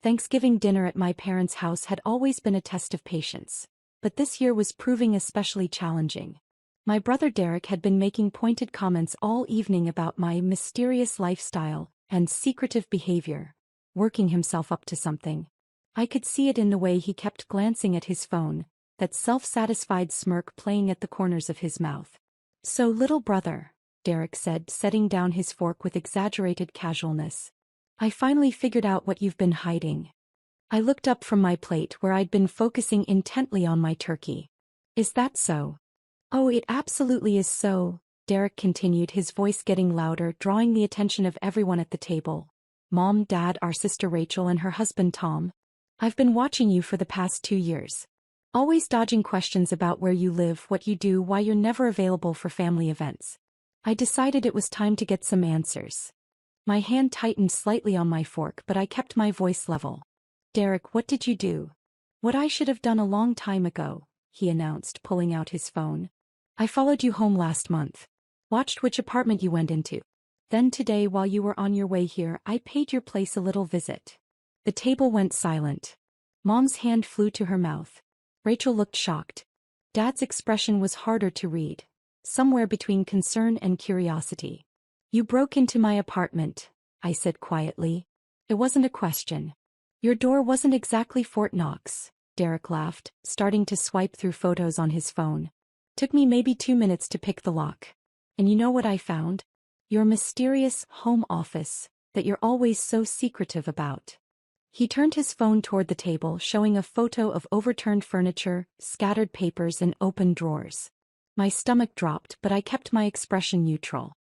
Thanksgiving dinner at my parents' house had always been a test of patience, but this year was proving especially challenging. My brother Derek had been making pointed comments all evening about my mysterious lifestyle and secretive behavior, working himself up to something. I could see it in the way he kept glancing at his phone, that self-satisfied smirk playing at the corners of his mouth. "So, little brother," Derek said, setting down his fork with exaggerated casualness, "I finally figured out what you've been hiding." I looked up from my plate where I'd been focusing intently on my turkey. "Is that so?" "Oh, it absolutely is so," Derek continued, his voice getting louder, drawing the attention of everyone at the table. "Mom, Dad, our sister Rachel and her husband Tom. I've been watching you for the past 2 years. Always dodging questions about where you live, what you do, why you're never available for family events. I decided it was time to get some answers." My hand tightened slightly on my fork, but I kept my voice level. "Derek, what did you do?" "What I should have done a long time ago," he announced, pulling out his phone. "I followed you home last month. Watched which apartment you went into. Then today, while you were on your way here, I paid your place a little visit." The table went silent. Mom's hand flew to her mouth. Rachel looked shocked. Dad's expression was harder to read, somewhere between concern and curiosity. "You broke into my apartment," I said quietly. "It wasn't a question." "Your door wasn't exactly Fort Knox," Derek laughed, starting to swipe through photos on his phone. "Took me maybe 2 minutes to pick the lock. And you know what I found? Your mysterious home office that you're always so secretive about." He turned his phone toward the table, showing a photo of overturned furniture, scattered papers, and open drawers. My stomach dropped, but I kept my expression neutral.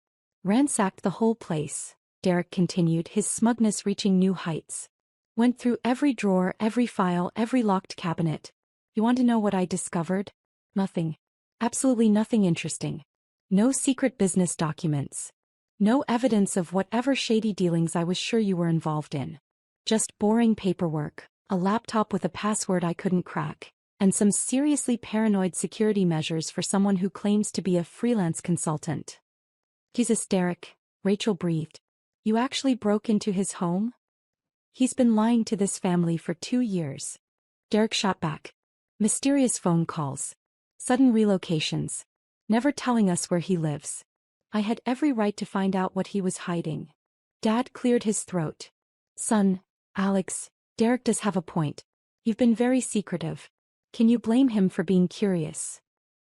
"Ransacked the whole place," Derek continued, his smugness reaching new heights. "Went through every drawer, every file, every locked cabinet. You want to know what I discovered? Nothing. Absolutely nothing interesting. No secret business documents. No evidence of whatever shady dealings I was sure you were involved in. Just boring paperwork, a laptop with a password I couldn't crack, and some seriously paranoid security measures for someone who claims to be a freelance consultant." "Jesus, Derek," Rachel breathed. "You actually broke into his home?" "He's been lying to this family for 2 years." Derek shot back. "Mysterious phone calls. Sudden relocations. Never telling us where he lives. I had every right to find out what he was hiding." Dad cleared his throat. "Son, Alex, Derek does have a point. You've been very secretive. Can you blame him for being curious?"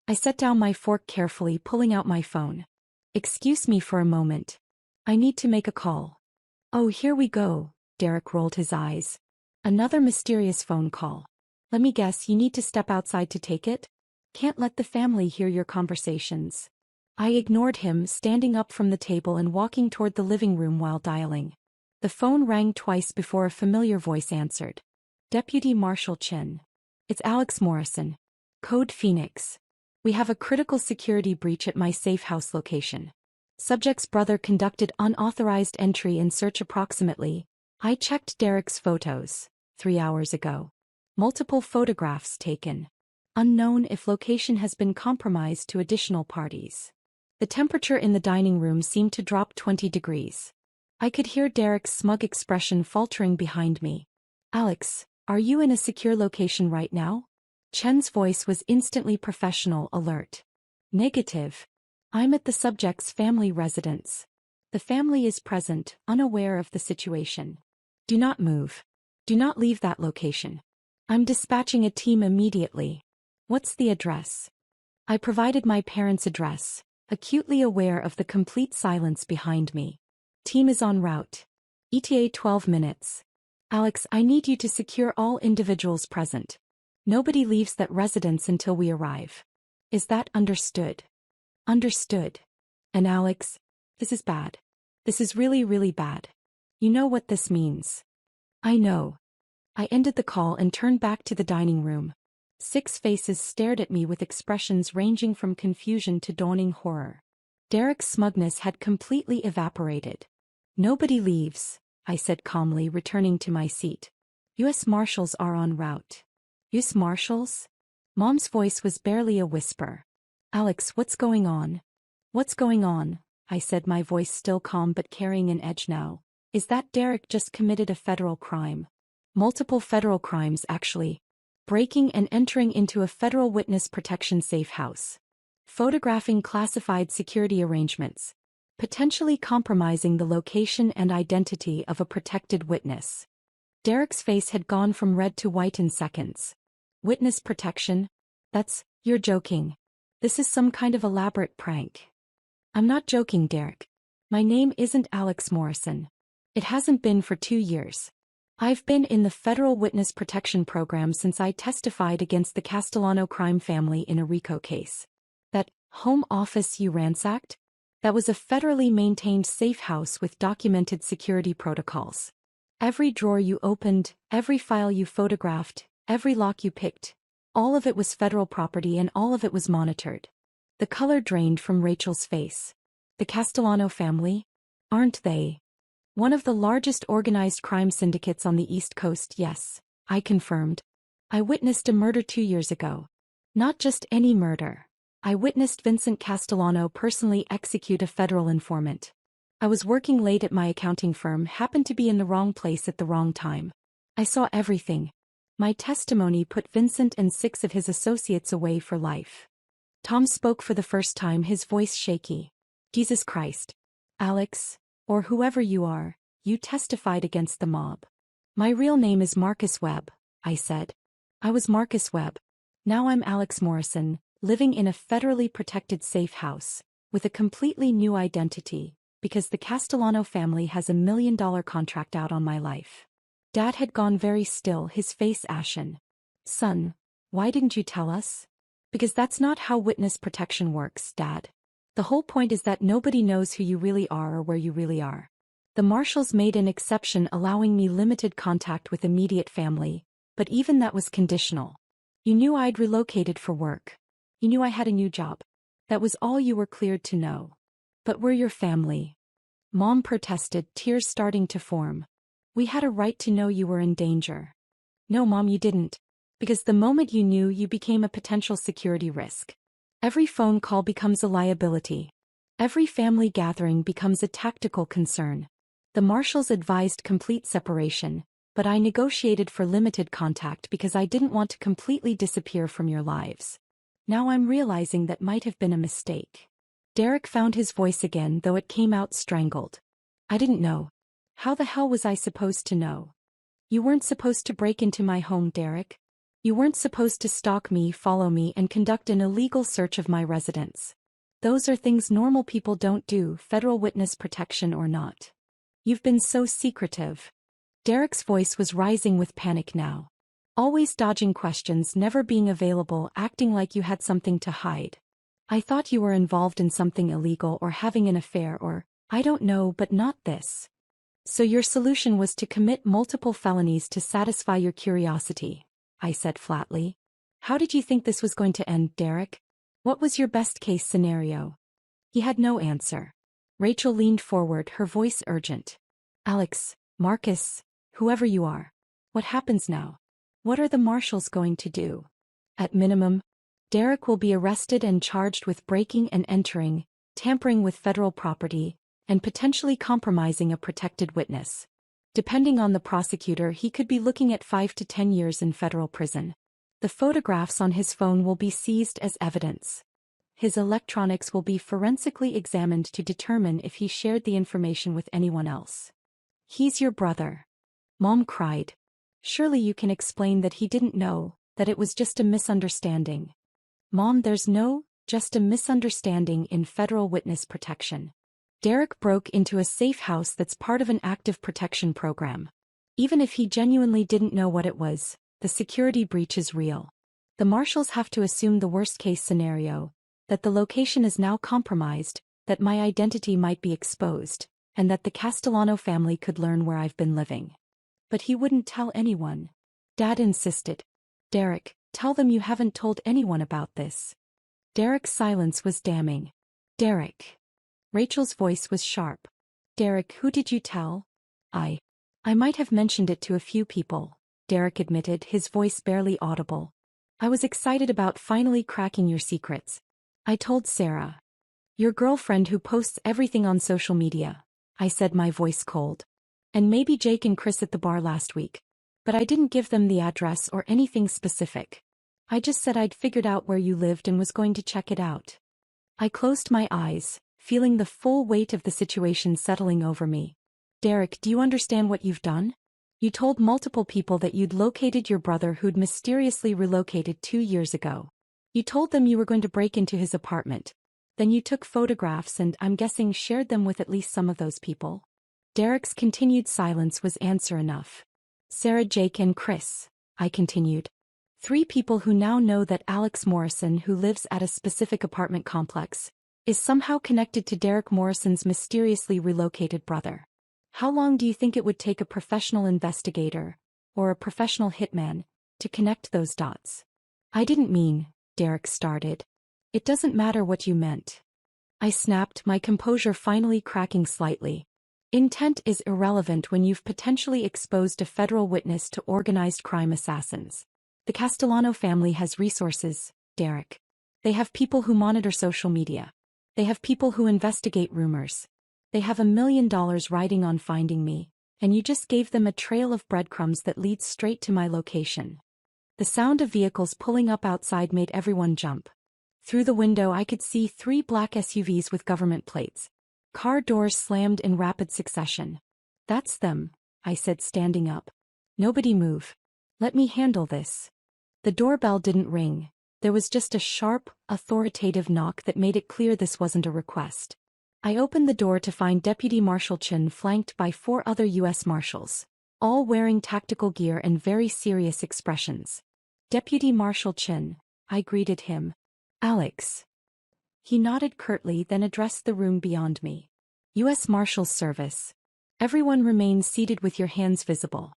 I set down my fork carefully, pulling out my phone. "Excuse me for a moment. I need to make a call." "Oh, here we go," Derek rolled his eyes. "Another mysterious phone call. Let me guess, you need to step outside to take it? Can't let the family hear your conversations." I ignored him, standing up from the table and walking toward the living room while dialing. The phone rang twice before a familiar voice answered. "Deputy Marshal Chin. It's Alex Morrison. Code Phoenix. We have a critical security breach at my safe house location. Subject's brother conducted unauthorized entry in search approximately." I checked Derek's photos, 3 hours ago. Multiple photographs taken. Unknown if location has been compromised to additional parties. The temperature in the dining room seemed to drop 20 degrees. I could hear Derek's smug expression faltering behind me. "Alex, are you in a secure location right now?" Chen's voice was instantly professional, alert. "Negative. I'm at the subject's family residence. The family is present, unaware of the situation. Do not move. Do not leave that location. I'm dispatching a team immediately." "What's the address?" I provided my parents' address, acutely aware of the complete silence behind me. "Team is en route. ETA 12 minutes. Alex, I need you to secure all individuals present. Nobody leaves that residence until we arrive. Is that understood?" "Understood." "And Alex, this is bad. This is really, really bad. You know what this means." "I know." I ended the call and turned back to the dining room. 6 faces stared at me with expressions ranging from confusion to dawning horror. Derek's smugness had completely evaporated. "Nobody leaves," I said calmly, returning to my seat. "U.S. Marshals are en route." "U.S. Marshals?" Mom's voice was barely a whisper. "Alex, what's going on?" "What's going on?" I said, my voice still calm but carrying an edge now. "Is that Derek just committed a federal crime. Multiple federal crimes, actually. Breaking and entering into a federal witness protection safe house. Photographing classified security arrangements. Potentially compromising the location and identity of a protected witness. Derek's face had gone from red to white in seconds. Witness protection? You're joking. This is some kind of elaborate prank. I'm not joking, Derek. My name isn't Alex Morrison. It hasn't been for 2 years. I've been in the Federal Witness Protection Program since I testified against the Castellano crime family in a RICO case. That home office you ransacked? That was a federally maintained safe house with documented security protocols. Every drawer you opened, every file you photographed, every lock you picked, all of it was federal property and all of it was monitored. The color drained from Rachel's face. The Castellano family? Aren't they one of the largest organized crime syndicates on the East Coast? Yes, I confirmed. I witnessed a murder 2 years ago. Not just any murder. I witnessed Vincent Castellano personally execute a federal informant. I was working late at my accounting firm, happened to be in the wrong place at the wrong time. I saw everything. My testimony put Vincent and 6 of his associates away for life. Tom spoke for the first time, his voice shaky. Jesus Christ. Alex, or whoever you are, you testified against the mob. My real name is Marcus Webb, I said. I was Marcus Webb. Now I'm Alex Morrison, living in a federally protected safe house, with a completely new identity, because the Castellano family has $1 million contract out on my life. Dad had gone very still, his face ashen. Son, why didn't you tell us? Because that's not how witness protection works, Dad. The whole point is that nobody knows who you really are or where you really are. The marshals made an exception, allowing me limited contact with immediate family, but even that was conditional. You knew I'd relocated for work. You knew I had a new job. That was all you were cleared to know. But we're your family. Mom protested, tears starting to form. We had a right to know you were in danger. No, Mom, you didn't. Because the moment you knew, you became a potential security risk. Every phone call becomes a liability. Every family gathering becomes a tactical concern. The marshals advised complete separation, but I negotiated for limited contact because I didn't want to completely disappear from your lives. Now I'm realizing that might have been a mistake. Derek found his voice again, though it came out strangled. I didn't know. How the hell was I supposed to know? You weren't supposed to break into my home, Derek. You weren't supposed to stalk me, follow me, and conduct an illegal search of my residence. Those are things normal people don't do, federal witness protection or not. You've been so secretive. Derek's voice was rising with panic now. Always dodging questions, never being available, acting like you had something to hide. I thought you were involved in something illegal or having an affair or, I don't know, but not this. So your solution was to commit multiple felonies to satisfy your curiosity, I said flatly. How did you think this was going to end, Derek? What was your best-case scenario? He had no answer. Rachel leaned forward, her voice urgent. Alex, Marcus, whoever you are. What happens now? What are the marshals going to do? At minimum, Derek will be arrested and charged with breaking and entering, tampering with federal property, and potentially compromising a protected witness. Depending on the prosecutor, he could be looking at 5 to 10 years in federal prison. The photographs on his phone will be seized as evidence. His electronics will be forensically examined to determine if he shared the information with anyone else. He's your brother. Mom cried. Surely you can explain that he didn't know, that it was just a misunderstanding. Mom, there's no, just a misunderstanding in federal witness protection. Derek broke into a safe house that's part of an active protection program. Even if he genuinely didn't know what it was, the security breach is real. The marshals have to assume the worst-case scenario, that the location is now compromised, that my identity might be exposed, and that the Castellano family could learn where I've been living. But he wouldn't tell anyone. Dad insisted. Derek, tell them you haven't told anyone about this. Derek's silence was damning. Derek. Rachel's voice was sharp. Derek, who did you tell? I might have mentioned it to a few people, Derek admitted, his voice barely audible. I was excited about finally cracking your secrets. I told Sarah. Your girlfriend who posts everything on social media, I said, my voice cold. And maybe Jake and Chris at the bar last week. But I didn't give them the address or anything specific. I just said I'd figured out where you lived and was going to check it out. I closed my eyes, feeling the full weight of the situation settling over me. Derek, do you understand what you've done? You told multiple people that you'd located your brother who'd mysteriously relocated 2 years ago. You told them you were going to break into his apartment. Then you took photographs and, I'm guessing, shared them with at least some of those people. Derek's continued silence was answer enough. Sarah, Jake, and Chris, I continued. 3 people who now know that Alex Morrison, who lives at a specific apartment complex, is somehow connected to Derek Morrison's mysteriously relocated brother. How long do you think it would take a professional investigator, or a professional hitman, to connect those dots? I didn't mean, Derek started. It doesn't matter what you meant. I snapped, my composure finally cracking slightly. Intent is irrelevant when you've potentially exposed a federal witness to organized crime assassins. The Castellano family has resources, Derek. They have people who monitor social media. They have people who investigate rumors. They have $1 million riding on finding me, and you just gave them a trail of breadcrumbs that leads straight to my location. The sound of vehicles pulling up outside made everyone jump. Through the window I could see 3 black SUVs with government plates. Car doors slammed in rapid succession. That's them, I said, standing up. Nobody move. Let me handle this. The doorbell didn't ring. There was just a sharp, authoritative knock that made it clear this wasn't a request. I opened the door to find Deputy Marshal Chin flanked by 4 other U.S. Marshals, all wearing tactical gear and very serious expressions. Deputy Marshal Chin, I greeted him. Alex. He nodded curtly, then addressed the room beyond me. U.S. Marshals Service. Everyone remain seated with your hands visible.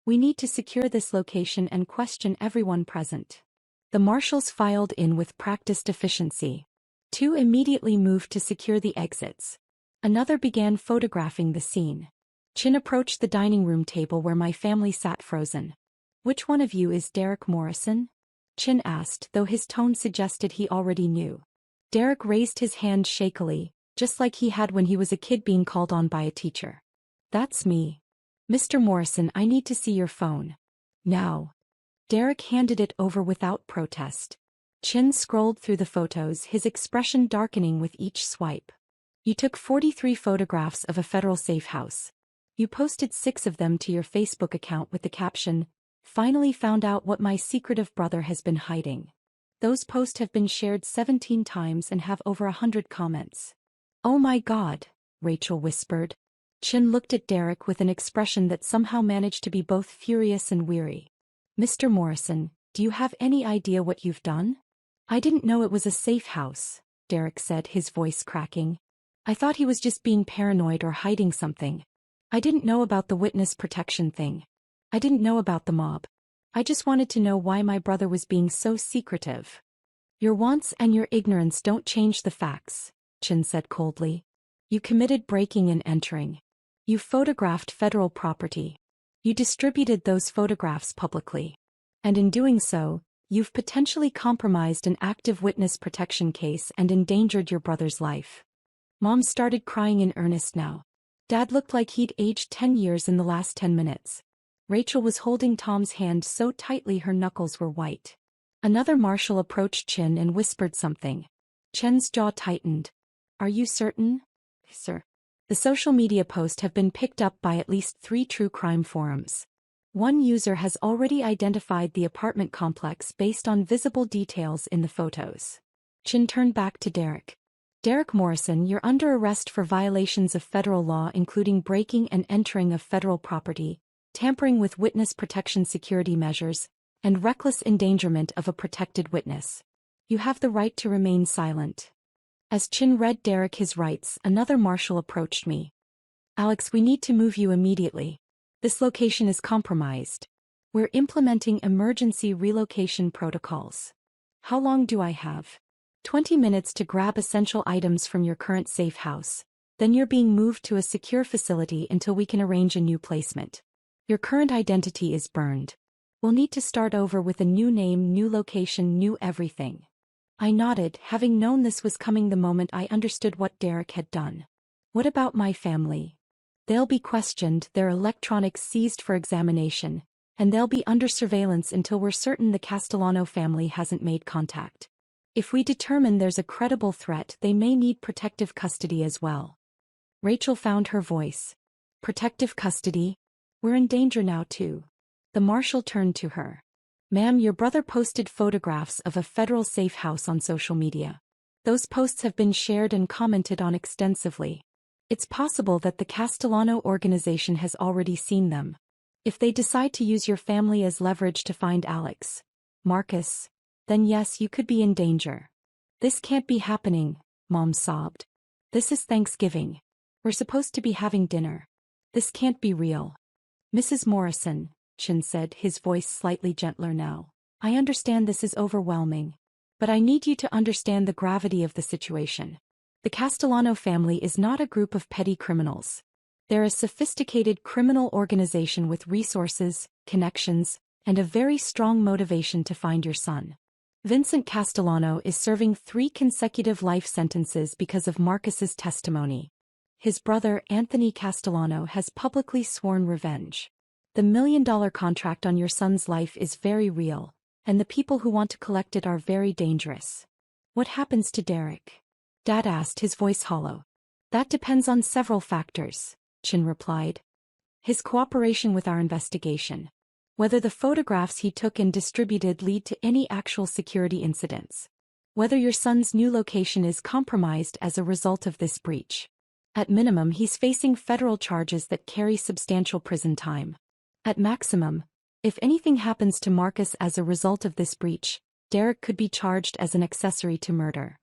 We need to secure this location and question everyone present. The marshals filed in with practiced efficiency. 2 immediately moved to secure the exits. Another began photographing the scene. Chin approached the dining room table where my family sat frozen. Which one of you is Derek Morrison? Chin asked, though his tone suggested he already knew. Derek raised his hand shakily, just like he had when he was a kid being called on by a teacher. That's me. Mr. Morrison, I need to see your phone. Now. Derek handed it over without protest. Chin scrolled through the photos, his expression darkening with each swipe. You took 43 photographs of a federal safe house. You posted 6 of them to your Facebook account with the caption, "Finally found out what my secretive brother has been hiding." Those posts have been shared 17 times and have over 100 comments. Oh my God, Rachel whispered. Chin looked at Derek with an expression that somehow managed to be both furious and weary. Mr. Morrison, do you have any idea what you've done? I didn't know it was a safe house, Derek said, his voice cracking. I thought he was just being paranoid or hiding something. I didn't know about the witness protection thing. I didn't know about the mob. I just wanted to know why my brother was being so secretive. Your wants and your ignorance don't change the facts, Chin said coldly. You committed breaking and entering. You photographed federal property. You distributed those photographs publicly. And in doing so, you've potentially compromised an active witness protection case and endangered your brother's life. Mom started crying in earnest now. Dad looked like he'd aged 10 years in the last 10 minutes. Rachel was holding Tom's hand so tightly her knuckles were white. Another marshal approached Chin and whispered something. Chin's jaw tightened. Are you certain, sir? The social media posts have been picked up by at least 3 true crime forums. One user has already identified the apartment complex based on visible details in the photos. Chin turned back to Derek. Derek Morrison, you're under arrest for violations of federal law, including breaking and entering of federal property, tampering with witness protection security measures, and reckless endangerment of a protected witness. You have the right to remain silent. As Chin read Derek his rights, another marshal approached me. Alex, we need to move you immediately. This location is compromised. We're implementing emergency relocation protocols. How long do I have? 20 minutes to grab essential items from your current safe house. Then you're being moved to a secure facility until we can arrange a new placement. Your current identity is burned. We'll need to start over with a new name, new location, new everything. I nodded, having known this was coming the moment I understood what Derek had done. What about my family? They'll be questioned, their electronics seized for examination, and they'll be under surveillance until we're certain the Castellano family hasn't made contact. If we determine there's a credible threat, they may need protective custody as well. Rachel found her voice. Protective custody? We're in danger now too. The marshal turned to her. Ma'am, your brother posted photographs of a federal safe house on social media. Those posts have been shared and commented on extensively. It's possible that the Castellano organization has already seen them. If they decide to use your family as leverage to find Alex, Marcus, then yes, you could be in danger. This can't be happening, Mom sobbed. This is Thanksgiving. We're supposed to be having dinner. This can't be real. Mrs. Morrison, Chin said, his voice slightly gentler now. I understand this is overwhelming. But I need you to understand the gravity of the situation. The Castellano family is not a group of petty criminals. They're a sophisticated criminal organization with resources, connections, and a very strong motivation to find your son. Vincent Castellano is serving 3 consecutive life sentences because of Marcus's testimony. His brother, Anthony Castellano, has publicly sworn revenge. The $1 million contract on your son's life is very real, and the people who want to collect it are very dangerous. What happens to Derek? Dad asked, his voice hollow. That depends on several factors, Chin replied. His cooperation with our investigation. Whether the photographs he took and distributed lead to any actual security incidents. Whether your son's new location is compromised as a result of this breach. At minimum, he's facing federal charges that carry substantial prison time. At maximum, if anything happens to Marcus as a result of this breach, Derek could be charged as an accessory to murder.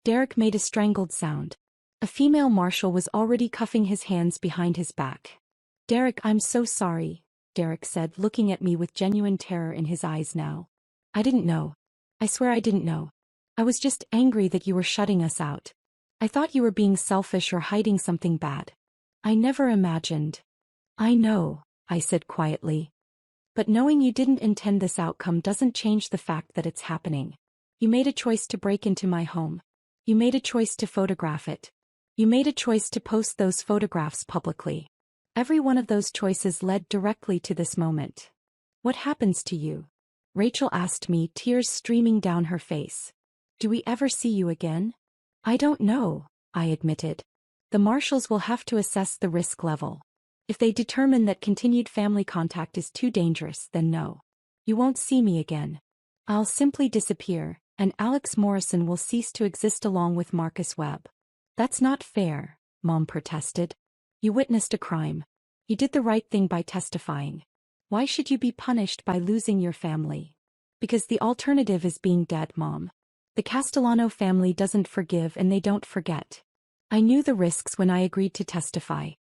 Derek made a strangled sound. A female marshal was already cuffing his hands behind his back. Derek, I'm so sorry, Derek said, looking at me with genuine terror in his eyes now. I didn't know. I swear I didn't know. I was just angry that you were shutting us out. I thought you were being selfish or hiding something bad. I never imagined. I know, I said quietly. But knowing you didn't intend this outcome doesn't change the fact that it's happening. You made a choice to break into my home. You made a choice to photograph it. You made a choice to post those photographs publicly. Every one of those choices led directly to this moment. What happens to you? Rachel asked me, tears streaming down her face. Do we ever see you again? I don't know, I admitted. The marshals will have to assess the risk level. If they determine that continued family contact is too dangerous, then no. You won't see me again. I'll simply disappear, and Alex Morrison will cease to exist along with Marcus Webb. That's not fair, Mom protested. You witnessed a crime. You did the right thing by testifying. Why should you be punished by losing your family? Because the alternative is being dead, Mom. The Castellano family doesn't forgive and they don't forget. I knew the risks when I agreed to testify.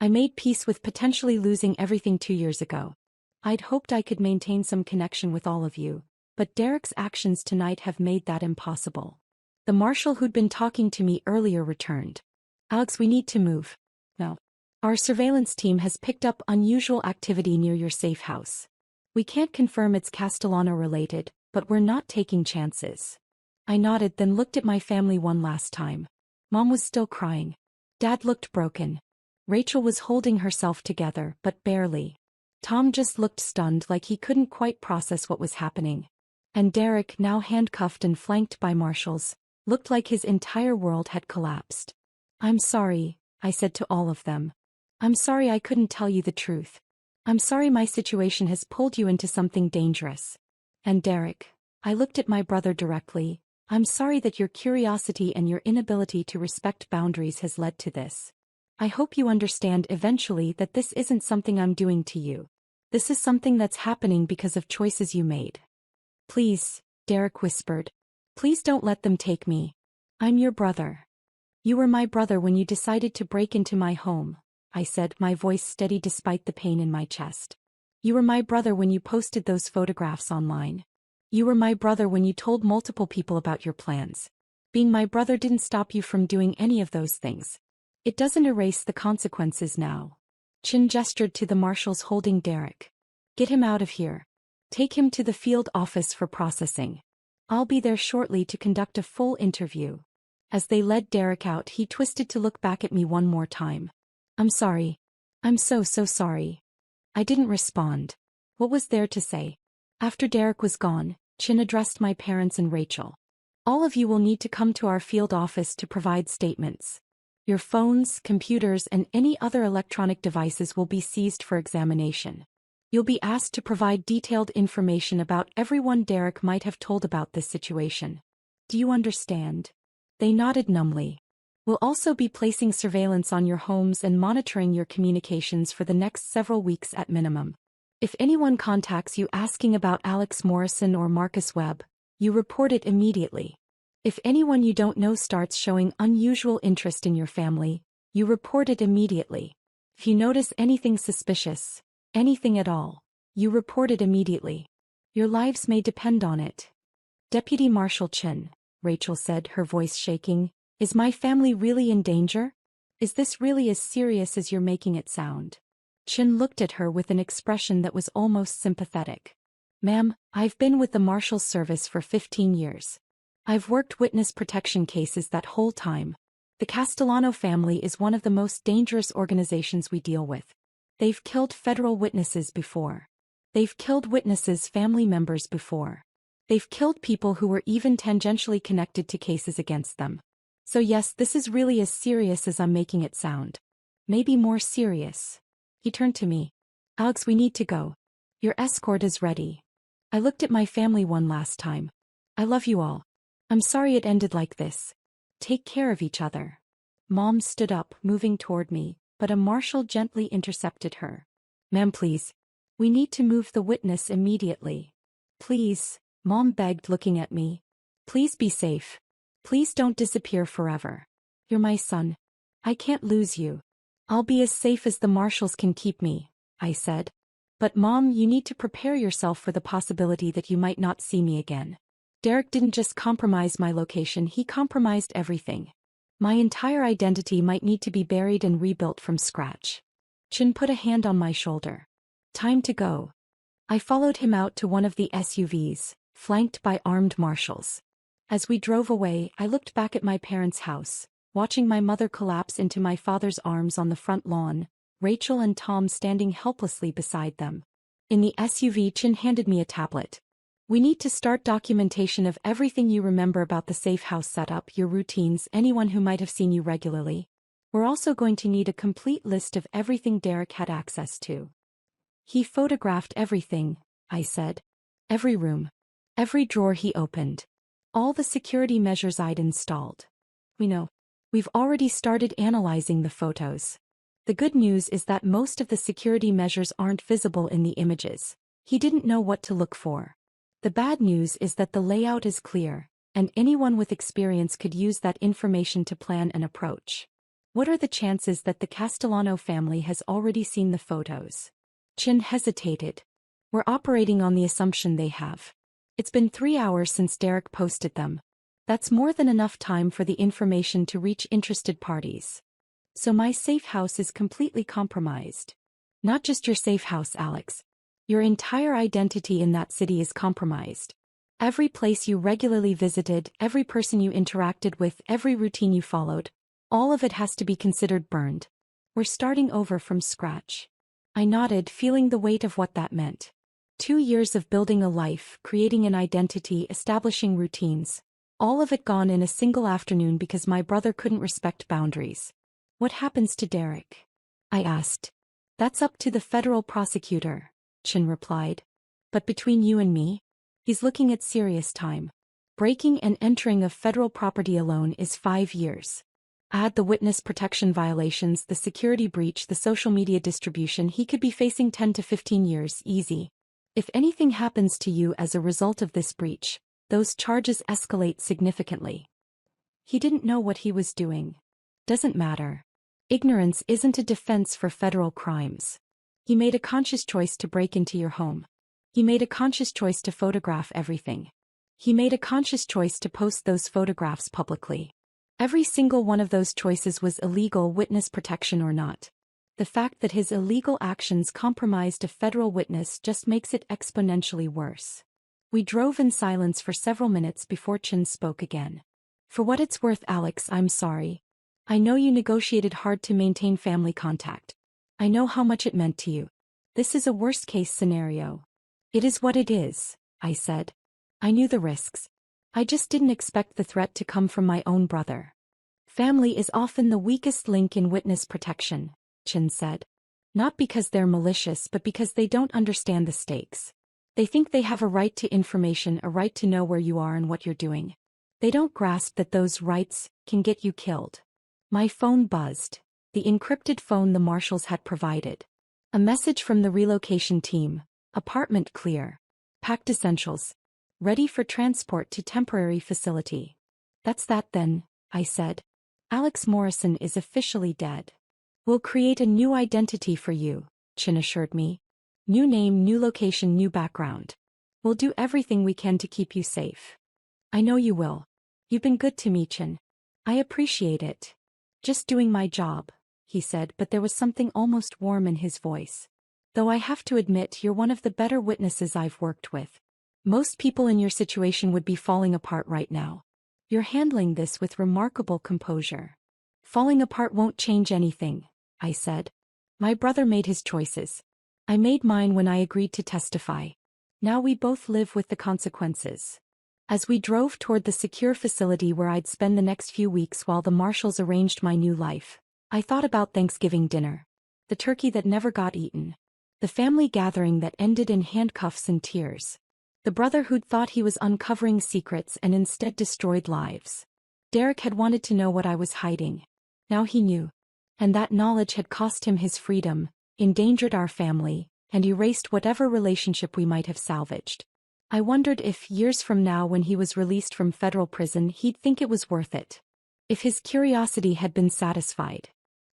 I made peace with potentially losing everything 2 years ago. I'd hoped I could maintain some connection with all of you, but Derek's actions tonight have made that impossible. The marshal who'd been talking to me earlier returned. Alex, we need to move. No. Our surveillance team has picked up unusual activity near your safe house. We can't confirm it's Castellano related, but we're not taking chances. I nodded, then looked at my family one last time. Mom was still crying. Dad looked broken. Rachel was holding herself together, but barely. Tom just looked stunned, like he couldn't quite process what was happening. And Derek, now handcuffed and flanked by marshals, looked like his entire world had collapsed. I'm sorry, I said to all of them. I'm sorry I couldn't tell you the truth. I'm sorry my situation has pulled you into something dangerous. And Derek, I looked at my brother directly. I'm sorry that your curiosity and your inability to respect boundaries has led to this. I hope you understand eventually that this isn't something I'm doing to you. This is something that's happening because of choices you made. Please, Derek whispered. Please don't let them take me. I'm your brother. You were my brother when you decided to break into my home, I said, my voice steady despite the pain in my chest. You were my brother when you posted those photographs online. You were my brother when you told multiple people about your plans. Being my brother didn't stop you from doing any of those things. It doesn't erase the consequences now. Chin gestured to the marshals holding Derek. Get him out of here. Take him to the field office for processing. I'll be there shortly to conduct a full interview. As they led Derek out, he twisted to look back at me one more time. I'm sorry. I'm so sorry. I didn't respond. What was there to say? After Derek was gone, Chin addressed my parents and Rachel. All of you will need to come to our field office to provide statements. Your phones, computers, and any other electronic devices will be seized for examination. You'll be asked to provide detailed information about everyone Derek might have told about this situation. Do you understand? They nodded numbly. We'll also be placing surveillance on your homes and monitoring your communications for the next several weeks at minimum. If anyone contacts you asking about Alex Morrison or Marcus Webb, you report it immediately. If anyone you don't know starts showing unusual interest in your family, you report it immediately. If you notice anything suspicious, anything at all, you report it immediately. Your lives may depend on it. Deputy Marshal Chin, Rachel said, her voice shaking, is my family really in danger? Is this really as serious as you're making it sound? Chin looked at her with an expression that was almost sympathetic. Ma'am, I've been with the Marshal's Service for 15 years. I've worked witness protection cases that whole time. The Castellano family is one of the most dangerous organizations we deal with. They've killed federal witnesses before. They've killed witnesses' family members before. They've killed people who were even tangentially connected to cases against them. So yes, this is really as serious as I'm making it sound. Maybe more serious. He turned to me. Alex, we need to go. Your escort is ready. I looked at my family one last time. I love you all. I'm sorry it ended like this. Take care of each other. Mom stood up, moving toward me, but a marshal gently intercepted her. Ma'am, please. We need to move the witness immediately. Please, Mom begged, looking at me. Please be safe. Please don't disappear forever. You're my son. I can't lose you. I'll be as safe as the marshals can keep me, I said. But Mom, you need to prepare yourself for the possibility that you might not see me again. Derek didn't just compromise my location, he compromised everything. My entire identity might need to be buried and rebuilt from scratch. Chin put a hand on my shoulder. Time to go. I followed him out to one of the SUVs, flanked by armed marshals. As we drove away, I looked back at my parents' house, watching my mother collapse into my father's arms on the front lawn, Rachel and Tom standing helplessly beside them. In the SUV, Chin handed me a tablet. We need to start documentation of everything you remember about the safe house setup, your routines, anyone who might have seen you regularly. We're also going to need a complete list of everything Derek had access to. He photographed everything, I said. Every room. Every drawer he opened. All the security measures I'd installed. We know. We've already started analyzing the photos. The good news is that most of the security measures aren't visible in the images. He didn't know what to look for. The bad news is that the layout is clear, and anyone with experience could use that information to plan an approach. What are the chances that the Castellano family has already seen the photos? Chin hesitated. We're operating on the assumption they have. It's been 3 hours since Derek posted them. That's more than enough time for the information to reach interested parties. So my safe house is completely compromised. Not just your safe house, Alex. Your entire identity in that city is compromised. Every place you regularly visited, every person you interacted with, every routine you followed, all of it has to be considered burned. We're starting over from scratch. I nodded, feeling the weight of what that meant. 2 years of building a life, creating an identity, establishing routines. All of it gone in a single afternoon because my brother couldn't respect boundaries. What happens to Derek? I asked. That's up to the federal prosecutor, Chin replied. But between you and me, he's looking at serious time. Breaking and entering of federal property alone is 5 years. Add the witness protection violations, the security breach, the social media distribution, he could be facing 10 to 15 years, easy. If anything happens to you as a result of this breach, those charges escalate significantly. He didn't know what he was doing. Doesn't matter. Ignorance isn't a defense for federal crimes. He made a conscious choice to break into your home. He made a conscious choice to photograph everything. He made a conscious choice to post those photographs publicly. Every single one of those choices was illegal, witness protection or not. The fact that his illegal actions compromised a federal witness just makes it exponentially worse. We drove in silence for several minutes before Chin spoke again. For what it's worth, Alex, I'm sorry. I know you negotiated hard to maintain family contact. I know how much it meant to you. This is a worst-case scenario. It is what it is, I said. I knew the risks. I just didn't expect the threat to come from my own brother. Family is often the weakest link in witness protection, Chen said. Not because they're malicious but because they don't understand the stakes. They think they have a right to information, a right to know where you are and what you're doing. They don't grasp that those rights can get you killed. My phone buzzed. The encrypted phone the marshals had provided. A message from the relocation team. Apartment clear. Packed essentials. Ready for transport to temporary facility. That's that then, I said. Alex Morrison is officially dead. We'll create a new identity for you, Chen assured me. New name, new location, new background. We'll do everything we can to keep you safe. I know you will. You've been good to me, Chen. I appreciate it. Just doing my job, he said, but there was something almost warm in his voice. Though I have to admit you're one of the better witnesses I've worked with. Most people in your situation would be falling apart right now. You're handling this with remarkable composure. Falling apart won't change anything, I said. My brother made his choices. I made mine when I agreed to testify. Now we both live with the consequences. As we drove toward the secure facility where I'd spend the next few weeks while the marshals arranged my new life, I thought about Thanksgiving dinner. The turkey that never got eaten. The family gathering that ended in handcuffs and tears. The brother who'd thought he was uncovering secrets and instead destroyed lives. Derek had wanted to know what I was hiding. Now he knew. And that knowledge had cost him his freedom, endangered our family, and erased whatever relationship we might have salvaged. I wondered if, years from now when he was released from federal prison, he'd think it was worth it. If his curiosity had been satisfied.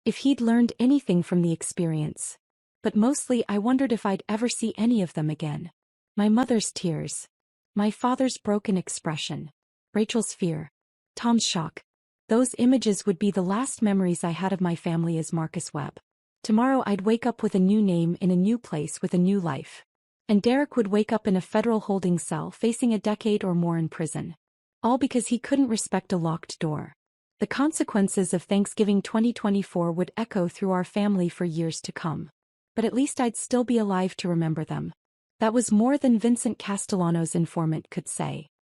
If he'd learned anything from the experience. But mostly I wondered if I'd ever see any of them again. My mother's tears. My father's broken expression. Rachel's fear. Tom's shock. Those images would be the last memories I had of my family as Marcus Webb. Tomorrow I'd wake up with a new name in a new place with a new life. And Derek would wake up in a federal holding cell facing a decade or more in prison. All because he couldn't respect a locked door. The consequences of Thanksgiving 2024 would echo through our family for years to come. But at least I'd still be alive to remember them. That was more than Vincent Castellano's informant could say.